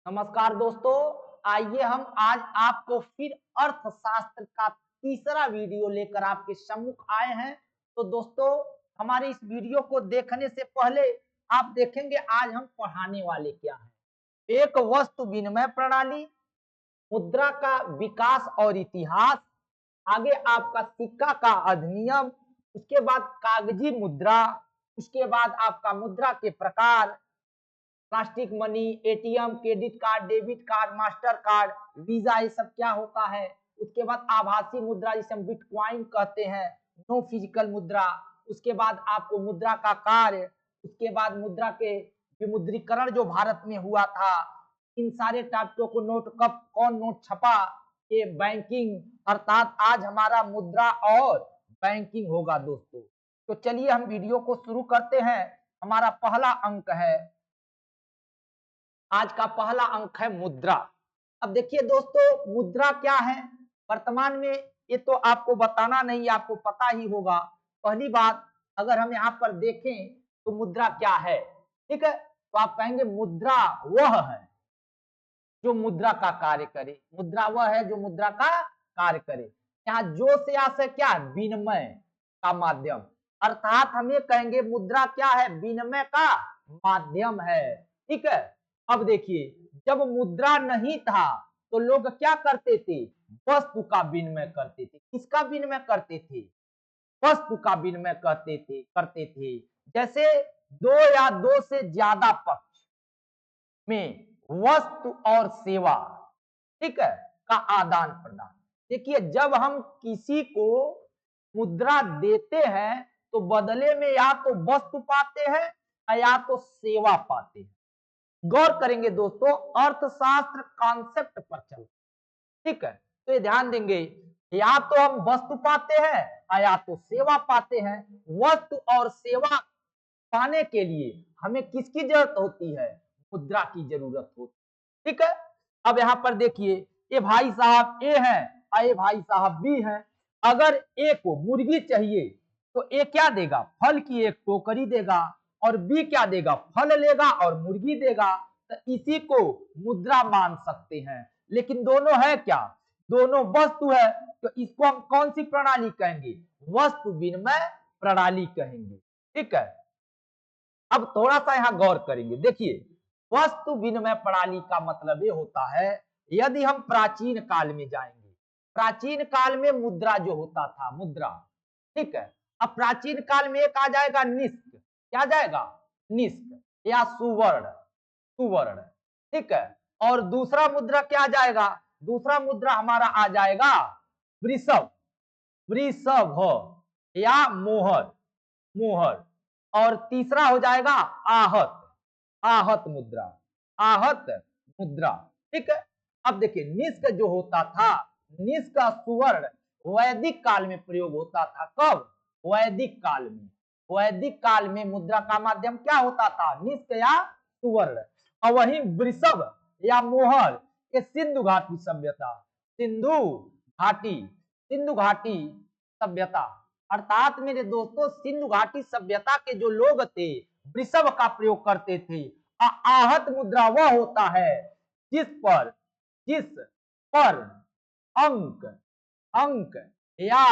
नमस्कार दोस्तों। आइए हम आज आपको फिर अर्थशास्त्र का तीसरा वीडियो लेकर आपके सम्मुख आए हैं। तो दोस्तों, हमारे इस वीडियो को देखने से पहले आप देखेंगे आज हम पढ़ाने वाले क्या हैं। एक वस्तु विनिमय प्रणाली, मुद्रा का विकास और इतिहास, आगे आपका सिक्का का अधिनियम, उसके बाद कागजी मुद्रा, उसके बाद आपका मुद्रा के प्रकार, plastic money, ATM, credit card, debit card, master card, visa, ये सब क्या होता है। उसके बाद आभासी मुद्रा जिसे हम बिटकॉइन कहते हैं, नो फिजिकल मुद्रा। उसके बाद आपको मुद्रा का कार्य, उसके बाद मुद्रा के विमुद्रीकरण जो भारत में हुआ था, इन सारे टाइपों को नोट कब कौन नोट छपा, ये बैंकिंग, अर्थात आज हमारा मुद्रा और बैंकिंग होगा दोस्तों। तो चलिए हम वीडियो को शुरू करते हैं। हमारा पहला अंक है, आज का पहला अंक है मुद्रा। अब देखिए दोस्तों, मुद्रा क्या है वर्तमान में, ये तो आपको बताना नहीं, आपको पता ही होगा। पहली बात, अगर हम यहाँ पर देखें तो मुद्रा क्या है, ठीक है। तो आप कहेंगे मुद्रा वह है जो मुद्रा का कार्य करे। मुद्रा वह है जो मुद्रा का कार्य करे। यहाँ जो से आस है क्या, विनिमय का माध्यम, अर्थात हम ये कहेंगे मुद्रा क्या है, विनिमय का माध्यम है, ठीक है। अब देखिए, जब मुद्रा नहीं था तो लोग क्या करते थे, वस्तु का विनिमय करते थे। किसका विनिमय करते थे, वस्तु का विनिमय करते थे। जैसे दो या दो से ज्यादा पक्ष में वस्तु और सेवा, ठीक है, का आदान प्रदान। देखिए, जब हम किसी को मुद्रा देते हैं तो बदले में या तो वस्तु पाते हैं या तो सेवा पाते हैं। गौर करेंगे दोस्तों, अर्थशास्त्र कॉन्सेप्ट पर चल, ठीक है। तो ये ध्यान देंगे, या तो हम वस्तु पाते हैं या तो सेवा पाते हैं। वस्तु और सेवा पाने के लिए हमें किसकी जरूरत होती है, मुद्रा की जरूरत होती है, ठीक है। अब यहाँ पर देखिए, ये भाई साहब ए हैं और ये भाई साहब बी हैं। अगर ए को मुर्गी चाहिए तो ए क्या देगा, फल की एक टोकरी देगा, और बी क्या देगा, फल लेगा और मुर्गी देगा। तो इसी को मुद्रा मान सकते हैं। लेकिन दोनों है क्या, दोनों वस्तु है, तो इसको हम कौन सी प्रणाली कहेंगे, वस्तु विनिमय प्रणाली कहेंगे, ठीक है। अब थोड़ा सा यहां गौर करेंगे। देखिए, वस्तु विनिमय प्रणाली का मतलब ये होता है, यदि हम प्राचीन काल में जाएंगे, प्राचीन काल में मुद्रा जो होता था, मुद्रा, ठीक है। अब प्राचीन काल में एक आ जाएगा निष्क, क्या जाएगा, निष्क या सुवर्ण, सुवर्ण, ठीक है। और दूसरा मुद्रा क्या जाएगा, दूसरा मुद्रा हमारा आ जाएगा वृषभ, वृषभ या मोहर, मोहर। और तीसरा हो जाएगा आहत, आहत मुद्रा, आहत मुद्रा, ठीक है। अब देखिए, निष्क जो होता था, निष्क सुवर्ण वैदिक काल में प्रयोग होता था। कब, वैदिक काल में। वैदिक काल में मुद्रा का माध्यम क्या होता था, निष्क या सुवर्ण। और वही वृषभ या मोहर ये सिंधु घाटी सभ्यता, सिंधु घाटी, सिंधु घाटी सभ्यता, अर्थात मेरे दोस्तों सिंधु घाटी सभ्यता के जो लोग थे वृषभ का प्रयोग करते थे। आहत मुद्रा वह होता है जिस पर अंक, अंक या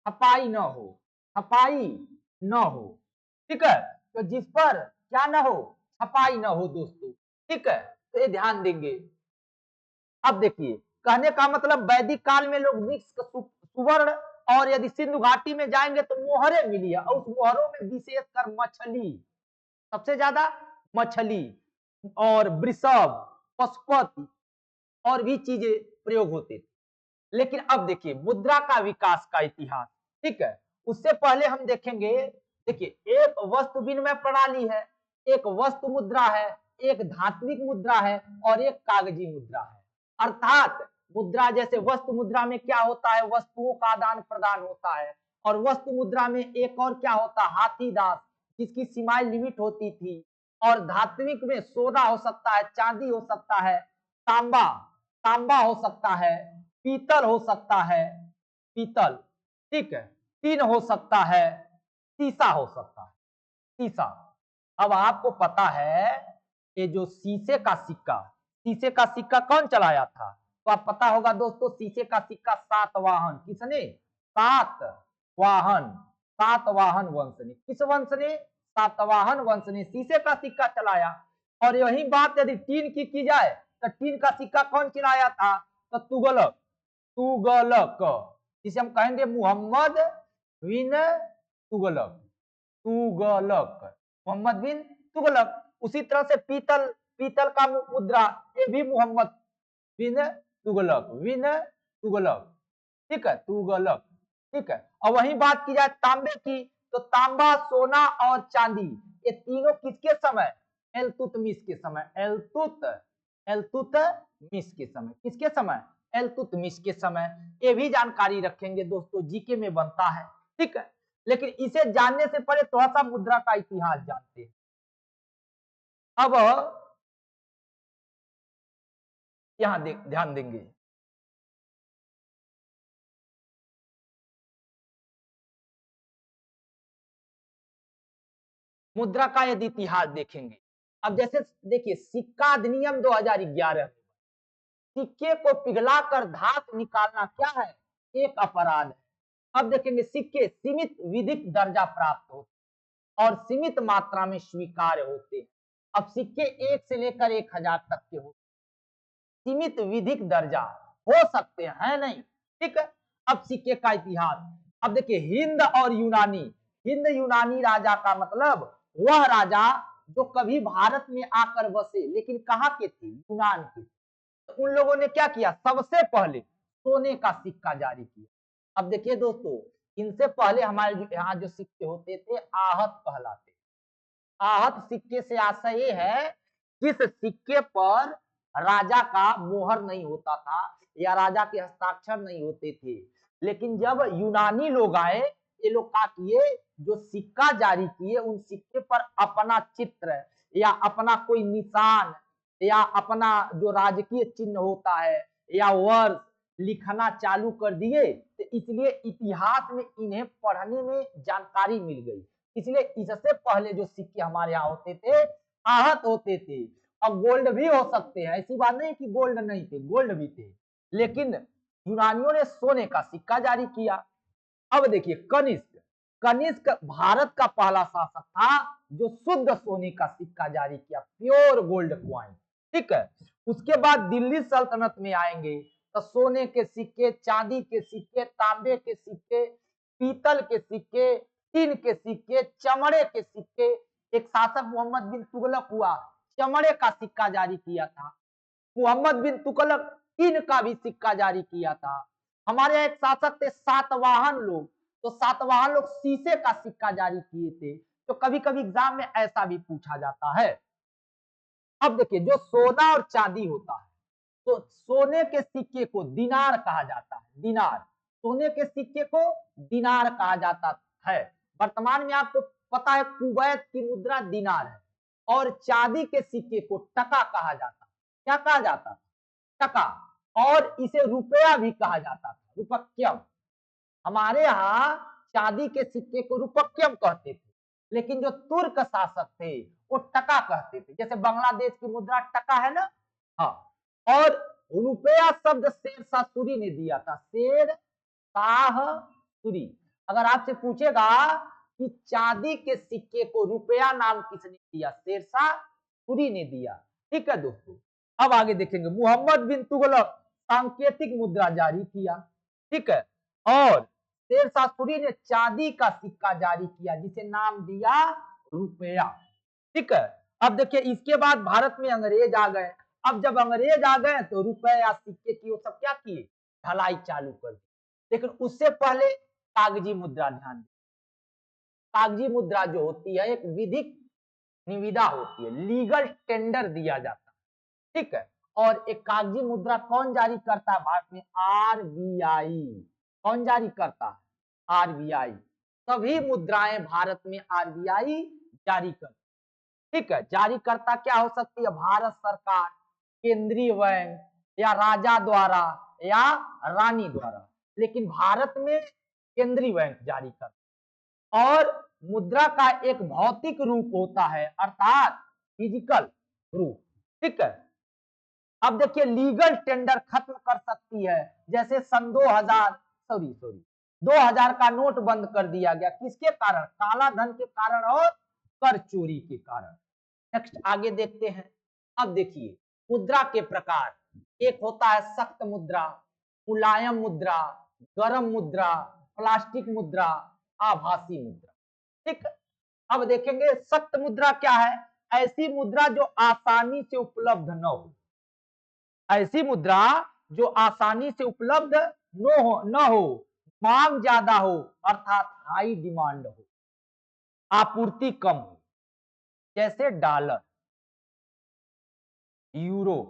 छपाई न हो, छपाई न हो, ठीक है। तो जिस पर क्या न हो, छपाई न हो दोस्तों, ठीक है। तो ये ध्यान देंगे। अब देखिए, कहने का मतलब वैदिक काल में लोग मिक्स सुवर्ण, और यदि सिंधु घाटी में जाएंगे तो मोहरे मिली है, और उस मोहरों में विशेषकर मछली, सबसे ज्यादा मछली और वृषभ, पशुपति और भी चीजें प्रयोग होते थे। लेकिन अब देखिए मुद्रा का विकास का इतिहास, ठीक है। उससे पहले हम देखेंगे, देखिए, एक वस्तु विनिमय प्रणाली है, एक वस्तु मुद्रा है, एक धात्विक मुद्रा है और एक कागजी मुद्रा है। अर्थात मुद्रा, जैसे वस्तु मुद्रा में क्या होता है, वस्तुओं का आदान प्रदान होता है, और वस्तु मुद्रा में एक और क्या होता है, हाथीदास, जिसकी सीमाएं लिमिट होती थी। और धात्विक में सोना हो सकता है, चांदी हो सकता है, तांबा, तांबा हो सकता है, पीतल हो सकता है, पीतल, ठीक है, टीन हो सकता है, शीशा हो सकता है, शीशा। अब आपको पता है, ये जो शीशे का सिक्का, शीशे का सिक्का कौन चलाया था? तो आप पता होगा दोस्तों, शीशे का सिक्का सातवाहन। किसने? सातवाहन। सातवाहन वंश ने। किस वंश ने? सातवाहन वंश ने शीशे का सिक्का चलाया। और यही बात यदि टीन की जाए तो टीन का सिक्का कौन चलाया था? तो तुगलक। तुगलक, जिसे हम कहेंगे मोहम्मद बिन तुगलक। तुगलक, मोहम्मद बिन तुगलक। उसी तरह से पीतल, पीतल का मुद्रा, ये भी मोहम्मद बिन तुगलक। बिन तुगलक, ठीक है, तुगलक, ठीक है। और वही बात की जाए तांबे की, तो तांबा, सोना और चांदी, ये तीनों किसके समय? इल्तुतमिश के समय। इल्तुतमिश के समय। किसके समय? इल्तुतमिश के समय। ये भी जानकारी रखेंगे दोस्तों, जीके में बनता है, ठीक है। लेकिन इसे जानने से पहले थोड़ा सा मुद्रा का इतिहास जानते हैं। अब यहां ध्यान देंगे, मुद्रा का यदि इतिहास देखेंगे। अब जैसे देखिए, सिक्का अधिनियम 2011, सिक्के को पिघलाकर धातु निकालना क्या है? एक अपराध है। अब देखेंगे, सिक्के सीमित विधिक दर्जा प्राप्त होते और सीमित मात्रा में स्वीकार्य होते हैं। अब सिक्के 1 से लेकर 1000 तक के होते, सीमित विधिक दर्जा हो सकते हैं, नहीं, ठीक है। अब सिक्के का इतिहास, अब देखिए, हिंद और यूनानी। हिंद यूनानी राजा का मतलब वह राजा जो कभी भारत में आकर बसे, लेकिन कहाँ के थे? यूनान के। तो उन लोगों ने क्या किया? सबसे पहले सोने का सिक्का जारी किया। अब देखिए दोस्तों, इनसे पहले हमारे यहाँ जो सिक्के होते थे, आहत कहलाते। आहत सिक्के से आशय ये है, जिस सिक्के पर राजा का मोहर नहीं होता था या राजा के हस्ताक्षर नहीं होते थे। लेकिन जब यूनानी लोग आए, ये लोग क्या किए? जो सिक्का जारी किए, उन सिक्के पर अपना चित्र या अपना कोई निशान या अपना जो राजकीय चिन्ह होता है या वर्ष लिखना चालू कर दिए। तो इसलिए इतिहास में इन्हें पढ़ने में जानकारी मिल गई। इसलिए इससे पहले जो सिक्के हमारे यहाँ होते थे, आहत होते थे। अब गोल्ड भी हो सकते हैं, ऐसी बात नहीं कि गोल्ड नहीं थे, गोल्ड भी थे, लेकिन यूनानियों ने सोने का सिक्का जारी किया। अब देखिए, कनिष्क। कनिष्क भारत का पहला शासक था जो शुद्ध सोने का सिक्का जारी किया, प्योर गोल्ड क्वाइन, ठीक है। उसके बाद दिल्ली सल्तनत में आएंगे तो सोने के सिक्के, चांदी के सिक्के, तांबे के सिक्के, पीतल के सिक्के, टीन के सिक्के, चमड़े के सिक्के। एक शासक मोहम्मद बिन तुगलक हुआ, चमड़े का सिक्का जारी किया था। मोहम्मद बिन तुगलक टीन का भी सिक्का जारी किया था। हमारे यहाँ एक शासक थे सातवाहन लोग, तो सातवाहन लोग शीशे का सिक्का जारी किए थे। तो कभी कभी एग्जाम में ऐसा भी पूछा जाता है। अब देखिए, जो सोना और चांदी होता है, तो सोने के सिक्के को दिनार कहा जाता है। दिनार, सोने के सिक्के को दिनार कहा जाता है। वर्तमान में आपको पता है, कुवैत की मुद्रा दिनार है। और चांदी के सिक्के को टका कहा जाता है। क्या कहा जाता है? टका। और इसे रुपया भी कहा जाता था, रुपक्यम। हमारे यहाँ चांदी के सिक्के को रुपक्यम कहते थे, लेकिन जो तुर्क शासक थे वो टका कहते थे। जैसे बांग्लादेश की मुद्रा टका है ना, हाँ। और रुपया शब्द शेर शाह सूरी ने दिया था, शेर शाह सूरी। अगर आपसे पूछेगा कि चांदी के सिक्के को रुपया नाम किसने दिया, शेर शाह सूरी ने दिया, ठीक है दोस्तों। अब आगे देखेंगे, मोहम्मद बिन तुगलक सांकेतिक मुद्रा जारी किया, ठीक है। और शेर शाह सूरी ने चांदी का सिक्का जारी किया, जिसे नाम दिया रुपया, ठीक है। अब देखिए, इसके बाद भारत में अंग्रेज आ गए। अब जब अंग्रेज आ गए तो रुपए या सिक्के की वो सब क्या किए? ढलाई चालू कर दी। लेकिन उससे पहले कागजी मुद्रा, ध्यान दें, कागजी मुद्रा जो होती है एक विधिक निविदा होती है, लीगल टेंडर दिया जाता है, ठीक है। और एक कागजी मुद्रा कौन जारी करता है भारत में? आरबीआई। कौन जारी करता है? आरबीआई। सभी मुद्राएं भारत में आरबीआई जारी करती, ठीक है। जारी करता क्या हो सकती है? भारत सरकार, केंद्रीय बैंक, या राजा द्वारा या रानी द्वारा। लेकिन भारत में केंद्रीय बैंक जारी करता। और मुद्रा का एक भौतिक रूप होता है, अर्थात फिजिकल रूप, ठीक है। अब देखिए लीगल टेंडर खत्म कर सकती है, जैसे सन 2000 का नोट बंद कर दिया गया, किसके कारण? काला धन के कारण और कर चोरी के कारण। नेक्स्ट आगे देखते हैं। अब देखिए मुद्रा के प्रकार, एक होता है सख्त मुद्रा, मुलायम मुद्रा, गरम मुद्रा, प्लास्टिक मुद्रा, आभासी मुद्रा। ठीक, अब देखेंगे सख्त मुद्रा क्या है? ऐसी मुद्रा जो आसानी से उपलब्ध न हो, ऐसी मुद्रा जो आसानी से उपलब्ध न हो, मांग ज्यादा हो अर्थात हाई डिमांड हो, आपूर्ति कम हो, जैसे डॉलर, यूरो,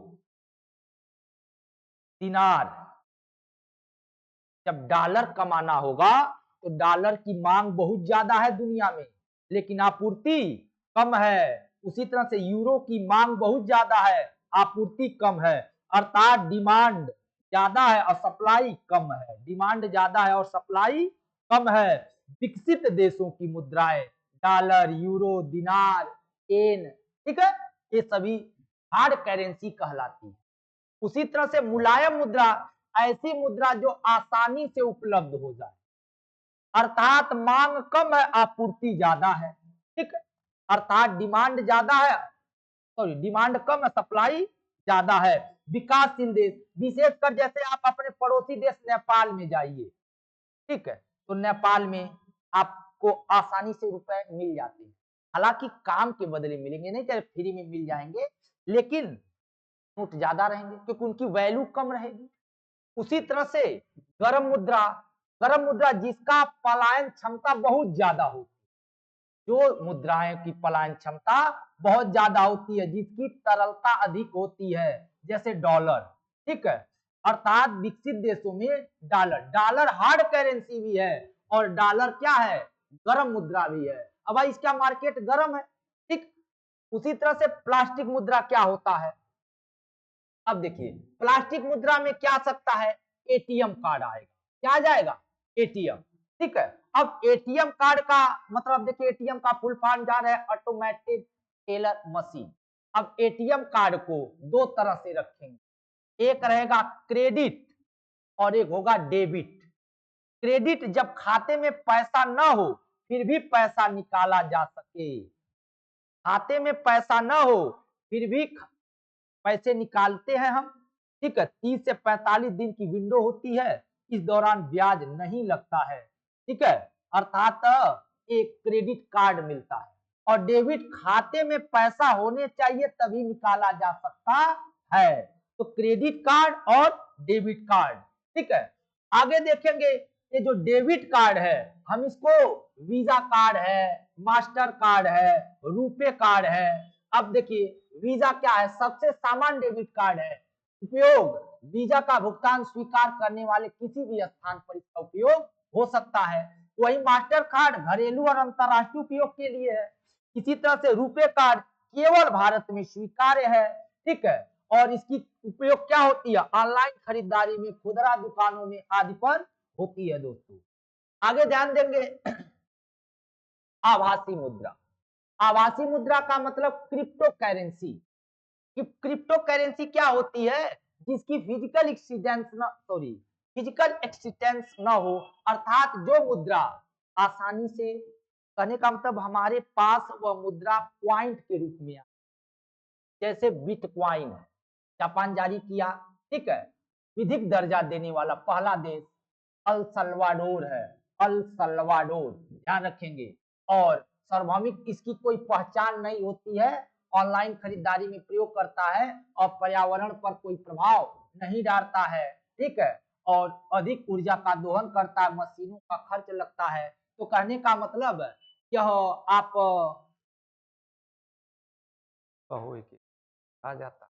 दिनार। जब डॉलर कमाना होगा तो डॉलर की मांग बहुत ज्यादा है दुनिया में, लेकिन आपूर्ति कम है। उसी तरह से यूरो की मांग बहुत ज्यादा है, आपूर्ति कम है, अर्थात डिमांड ज्यादा है और सप्लाई कम है। डिमांड ज्यादा है और सप्लाई कम है। विकसित देशों की मुद्राएं डॉलर, यूरो, दिनार, येन, ठीक है, ये सभी हार्ड करेंसी कहलाती है। उसी तरह से मुलायम मुद्रा, ऐसी मुद्रा जो आसानी से उपलब्ध हो जाए, अर्थात मांग कम है, आपूर्ति ज्यादा है। ठीक, अर्थात डिमांड ज्यादा है, सॉरी डिमांड कम है, सप्लाई ज्यादा है। विकासशील देश, विशेषकर जैसे आप अपने पड़ोसी देश नेपाल में जाइए, ठीक है, तो नेपाल में आपको आसानी से रुपए मिल जाते हैं। हालांकि काम के बदले मिलेंगे, नहीं चाहे फ्री में मिल जाएंगे, लेकिन नोट ज्यादा रहेंगे क्योंकि उनकी वैल्यू कम रहेगी। उसी तरह से गरम मुद्रा, गरम मुद्रा जिसका पलायन क्षमता बहुत ज्यादा होती है, जो मुद्राएं की पलायन क्षमता बहुत ज्यादा होती है, जिसकी तरलता अधिक होती है, जैसे डॉलर। ठीक है, अर्थात विकसित देशों में डॉलर, डॉलर हार्ड करेंसी भी है और डॉलर क्या है? गरम मुद्रा भी है। अब भाई इसका मार्केट गरम है। ठीक, उसी तरह से प्लास्टिक मुद्रा क्या होता है? अब देखिए प्लास्टिक मुद्रा में क्या आ सकता है? एटीएम कार्ड आएगा। क्या आ जाएगा? एटीएम। ठीक है, अब एटीएम कार्ड का मतलब देखिए, एटीएम का फुल फॉर्म जा रहा है ऑटोमेटेड टेलर मशीन। अब एटीएम कार्ड को दो तरह से रखेंगे, एक रहेगा क्रेडिट और एक होगा डेबिट। क्रेडिट जब खाते में पैसा ना हो फिर भी पैसा निकाला जा सके, खाते में पैसा ना हो फिर भी पैसे निकालते हैं हम। ठीक है, 30 से 45 दिन की विंडो होती है, इस दौरान ब्याज नहीं लगता है। ठीक है, अर्थात एक क्रेडिट कार्ड मिलता है। और डेबिट, खाते में पैसा होने चाहिए तभी निकाला जा सकता है। तो क्रेडिट कार्ड और डेबिट कार्ड। ठीक है, आगे देखेंगे ये जो डेबिट कार्ड है, हम इसको वीजा कार्ड है, मास्टर कार्ड है, रुपे कार्ड है। अब देखिए वीजा क्या है? सबसे सामान्य डेबिट कार्ड है। उपयोग, वीजा का भुगतान स्वीकार करने वाले किसी भी स्थान पर इसका उपयोग हो सकता है। वही मास्टर कार्ड घरेलू और अंतरराष्ट्रीय उपयोग के लिए है। इसी तरह से रुपे कार्ड केवल भारत में स्वीकार्य है। ठीक है, और इसकी उपयोग क्या होती है? ऑनलाइन खरीदारी में, खुदरा दुकानों में आदि पर होती है। दोस्तों आगे ध्यान देंगे आभासी मुद्रा। आभासी मुद्रा का मतलब क्रिप्टो करेंसी। क्रिप्टो करेंसी क्या होती है? जिसकी फिजिकल एक्सीडेंस ना, सॉरी फिजिकल एक्सिस्टेंस ना हो, अर्थात जो मुद्रा आसानी से, कहने का मतलब हमारे पास वह मुद्रा पॉइंट के रूप में, जैसे बिटकॉइन जापान जारी किया। ठीक है, विधिक दर्जा देने वाला पहला देश अल सल्वाडोर है, अल सल्वाडोर, ध्यान रखेंगे। और सार्वभौमिक इसकी कोई पहचान नहीं होती है, ऑनलाइन खरीदारी में प्रयोग करता है और पर्यावरण पर कोई प्रभाव नहीं डालता है। ठीक है, और अधिक ऊर्जा का दोहन करता है, मशीनों का खर्च लगता है। तो कहने का मतलब यह आप कहो आ जाता